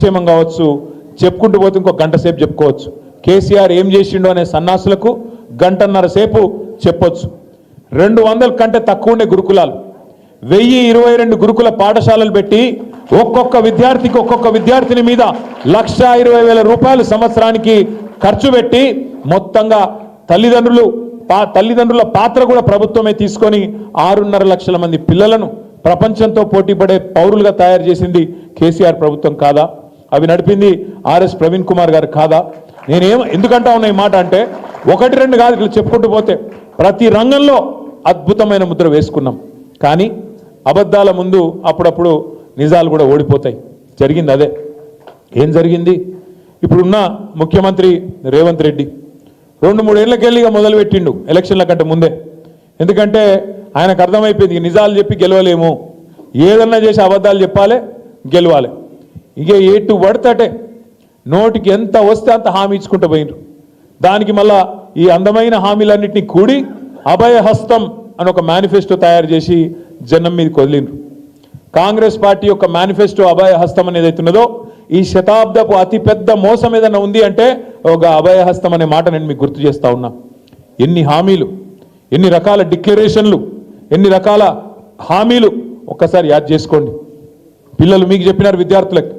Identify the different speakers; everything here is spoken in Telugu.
Speaker 1: క్షేమం కావచ్చు, చెప్పుకుంటూ పోతే ఇంకో గంట సేపు చెప్పుకోవచ్చు. కేసీఆర్ ఏం చేసిండో అనే సన్నాసులకు గంటన్నర సేపు చెప్పొచ్చు. 200 కంటే తక్కువ ఉండే గురుకులాలు, 1022 గురుకుల పాఠశాలలు పెట్టి ఒక్కొక్క విద్యార్థికి ఒక్కొక్క విద్యార్థిని మీద 1,20,000 రూపాయలు సంవత్సరానికి ఖర్చు పెట్టి మొత్తంగా తల్లిదండ్రుల పాత్ర కూడా ప్రభుత్వమే తీసుకొని 6.5 లక్షల మంది పిల్లలను ప్రపంచంతో పోటీపడే పౌరులుగా తయారు చేసింది కేసీఆర్ ప్రభుత్వం కాదా? అవి నడిపింది ఆర్ఎస్ ప్రవీణ్ కుమార్ గారు కాదా? ఎందుకంటా ఉన్నా ఈ మాట అంటే 1-2 కాదు, ఇట్లా చెప్పుకుంటూ పోతే ప్రతి రంగంలో అద్భుతమైన ముద్ర వేసుకున్నాం. కానీ అబద్ధాల ముందు అప్పుడప్పుడు నిజాలు కూడా ఓడిపోతాయి. జరిగింది అదే. ఏం జరిగింది? ఇప్పుడున్న ముఖ్యమంత్రి రేవంత్ రెడ్డి 2-3 ఏళ్ళకెళ్ళిగా మొదలుపెట్టిండు ఎలక్షన్ల కంటే ముందే. ఎందుకంటే ఆయనకు అర్థమైపోయింది నిజాలు చెప్పి గెలవలేము, ఏదన్నా చేసి అబద్ధాలు చెప్పాలి, గెలవాలి. ఇక ఎటు పడితే నోటికి ఎంత వస్తే అంత హామీ ఇచ్చుకుంటూ పోయినరు. దానికి మళ్ళా ఈ అందమైన హామీలన్నింటినీ కూడి అభయహస్తం అని ఒక మేనిఫెస్టో తయారు చేసి జనం మీదకి వదిలిండ్రు. కాంగ్రెస్ పార్టీ యొక్క మేనిఫెస్టో అభయహస్తం అనేది అవుతున్నదో ఈ శతాబ్దపు అతిపెద్ద మోసం ఏదన్నా ఉంది అంటే ఒక అభయహస్తం అనే మాట నేను మీకు గుర్తు చేస్తా ఉన్నా. ఎన్ని హామీలు, ఎన్ని రకాల డిక్లరేషన్లు, ఎన్ని రకాల హామీలు ఒక్కసారి యాద్ చేసుకోండి. పిల్లలు మీకు చెప్పినారు, విద్యార్థులకు